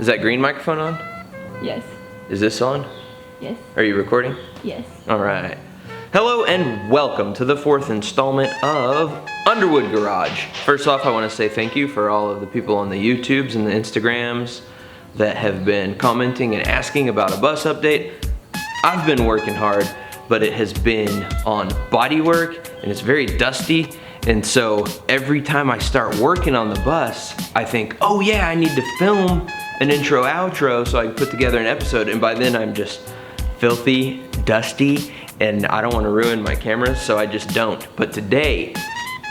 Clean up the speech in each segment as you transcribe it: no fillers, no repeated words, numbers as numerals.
Is that green microphone on? Yes. Is this on? Yes. Are you recording? Yes. All right. Hello and welcome to the 4th installment of Underwood Garage. First off, I want to say thank you for all of the people on the YouTubes and the Instagrams that have been commenting and asking about a bus update. I've been working hard, but it has been on bodywork and it's very dusty. And so every time I start working on the bus, I think, oh yeah, I need to film an intro outro so I can put together an episode. And by then I'm just filthy, dusty, and I don't want to ruin my camera, so I just don't. But today,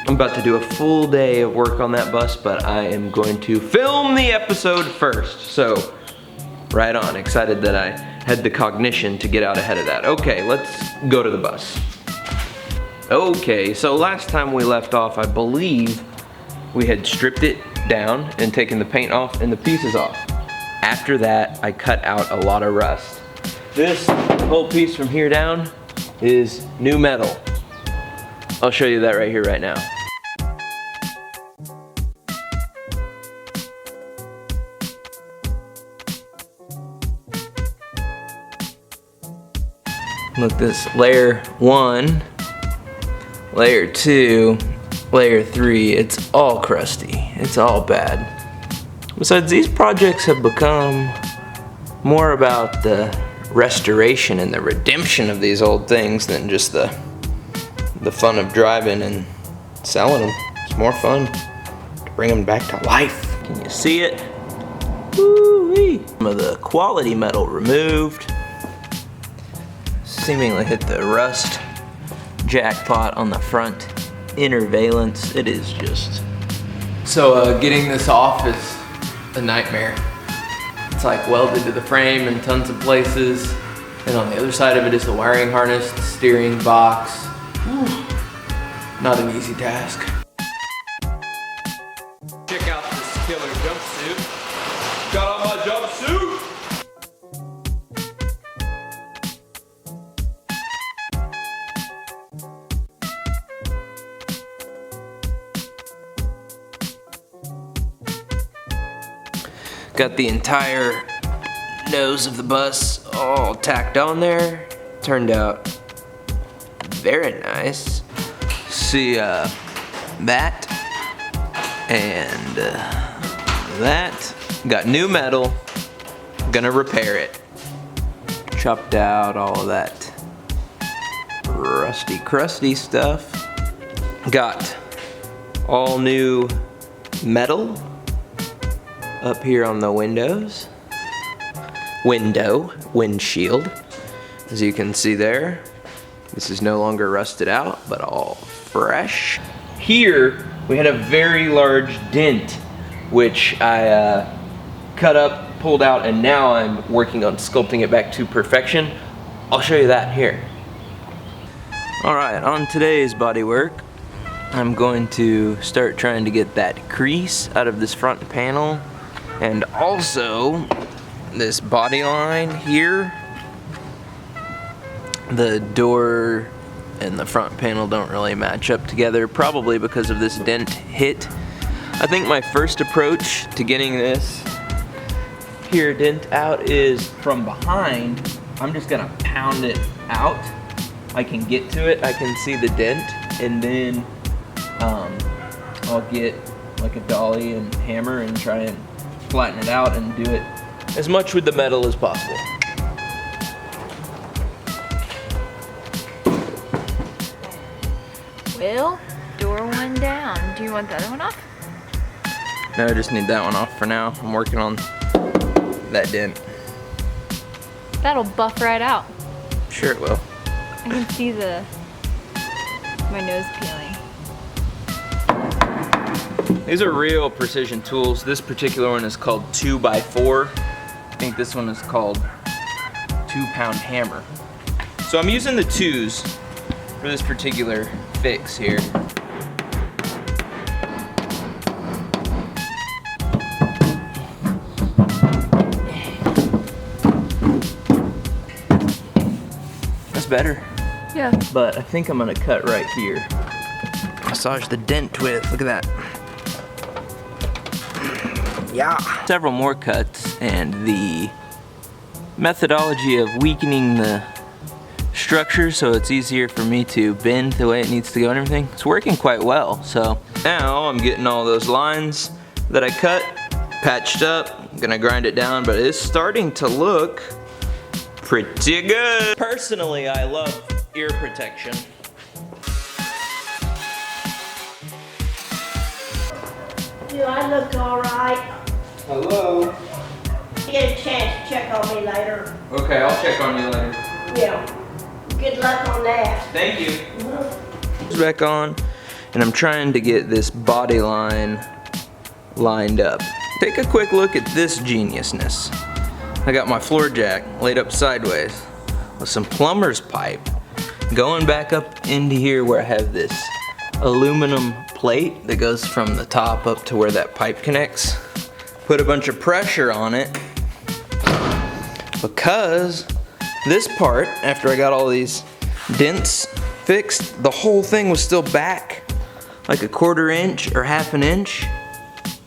I'm about to do a full day of work on that bus, but I am going to film the episode first. So, right on, excited that I had the cognition to get out ahead of that. Okay, let's go to the bus. Okay, so last time we left off, I believe we had stripped it down and taken the paint off and the pieces off. After that, I cut out a lot of rust. This whole piece from here down is new metal. I'll show you that right here, right now. Look, this layer 1, layer 2, layer 3, it's all crusty. It's all bad. Besides, these projects have become more about the restoration and the redemption of these old things than just the fun of driving and selling them. It's more fun to bring them back to life. Can you see it? Woo-wee. Some of the quality metal removed. Seemingly hit the rust jackpot on the front inner valence. It is just... So getting this off is a nightmare. It's like welded to the frame in tons of places. And on the other side of it is the wiring harness, the steering box. Whew. Not an easy task. Check out this killer jumpsuit. Got on my jumpsuit! Got the entire nose of the bus all tacked on there. Turned out very nice. See that and that. Got new metal. Gonna repair it. Chopped out all of that rusty, crusty stuff. Got all new metal up here on the windows. Windshield. As you can see there, this is no longer rusted out, but all fresh. Here, we had a very large dent, which I cut up, pulled out, and now I'm working on sculpting it back to perfection. I'll show you that here. All right, on today's bodywork, I'm going to start trying to get that crease out of this front panel. And also, this body line here, the door and the front panel don't really match up together, probably because of this dent hit. I think my first approach to getting this here dent out is from behind. I'm just gonna pound it out. I can get to it, I can see the dent, and then I'll get like a dolly and hammer and try and flatten it out and do it as much with the metal as possible. Well, door one down. Do you want the other one off? No, I just need that one off for now. I'm working on that dent. That'll buff right out. Sure it will. I can see my nose peeling. These are real precision tools. This particular one is called 2x4. I think this one is called 2-pound hammer. So I'm using the 2s for this particular fix here. That's better. Yeah. But I think I'm gonna cut right here. Massage the dent with, look at that. Yeah. Several more cuts, and the methodology of weakening the structure so it's easier for me to bend the way it needs to go and everything, it's working quite well. So now I'm getting all those lines that I cut patched up. I'm gonna grind it down, but it's starting to look pretty good. Personally, I love ear protection. Do I look all right? Hello. You get a chance to check on me later. Okay, I'll check on you later. Yeah. Good luck on that. Thank you. Back on, and I'm trying to get this body line lined up. Take a quick look at this geniusness. I got my floor jack laid up sideways with some plumber's pipe going back up into here where I have this aluminum plate that goes from the top up to where that pipe connects. Put a bunch of pressure on it because this part, after I got all these dents fixed, the whole thing was still back like a 1/4 inch or 1/2 inch.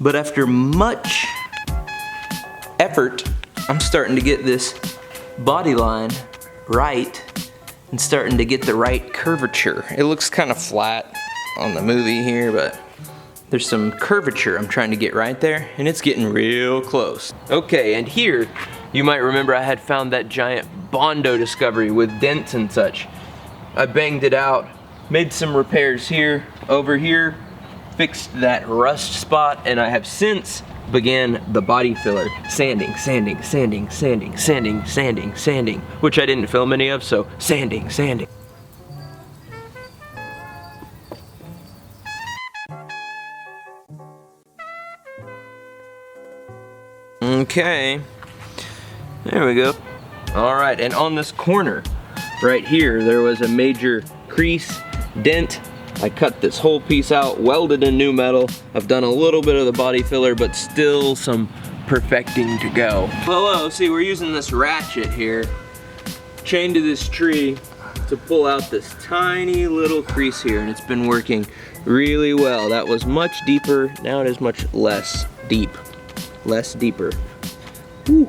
But after much effort, I'm starting to get this body line right and starting to get the right curvature. It looks kind of flat on the movie here, but there's some curvature I'm trying to get right there, and it's getting real close. Okay, and here, you might remember I had found that giant Bondo discovery with dents and such. I banged it out, made some repairs here, over here, fixed that rust spot, and I have since began the body filler. Sanding, sanding, sanding, sanding, sanding, sanding, sanding, which I didn't film any of, so sanding, sanding. Okay, there we go. All right, and on this corner right here, there was a major crease, dent. I cut this whole piece out, welded in new metal. I've done a little bit of the body filler, but still some perfecting to go. Hello, see, we're using this ratchet here, chained to this tree to pull out this tiny little crease here, and it's been working really well. That was much deeper, now it is much less deep. Less deeper. Whew.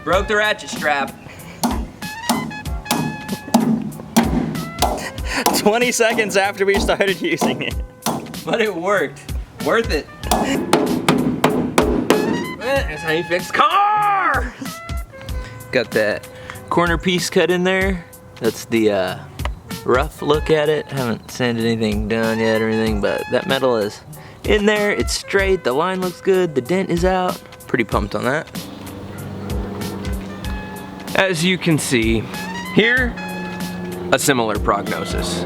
Broke the ratchet strap. 20 seconds after we started using it. But it worked. Worth it. That's how you fix cars! Got that corner piece cut in there. That's the rough look at it. Haven't sanded anything down yet or anything, but that metal is in there. It's straight, the line looks good, the dent is out. Pretty pumped on that. As you can see, here, a similar prognosis.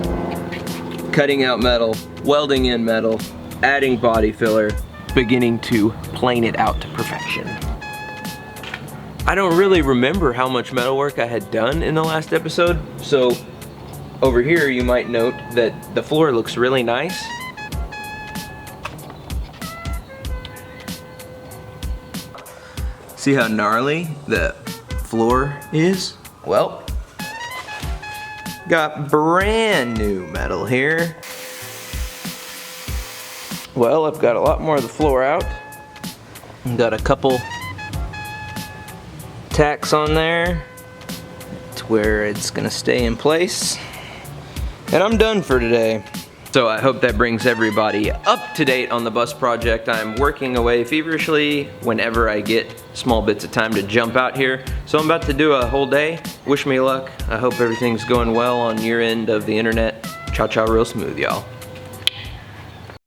Cutting out metal, welding in metal, adding body filler, beginning to plane it out to perfection. I don't really remember how much metal work I had done in the last episode, so over here you might note that the floor looks really nice. See how gnarly the floor is? Well, got brand new metal here. Well, I've got a lot more of the floor out. Got a couple tacks on there to where it's gonna stay in place. And I'm done for today. So I hope that brings everybody up to date on the bus project. I'm working away feverishly whenever I get small bits of time to jump out here. So I'm about to do a whole day. Wish me luck. I hope everything's going well on your end of the internet. Ciao, ciao, real smooth, y'all.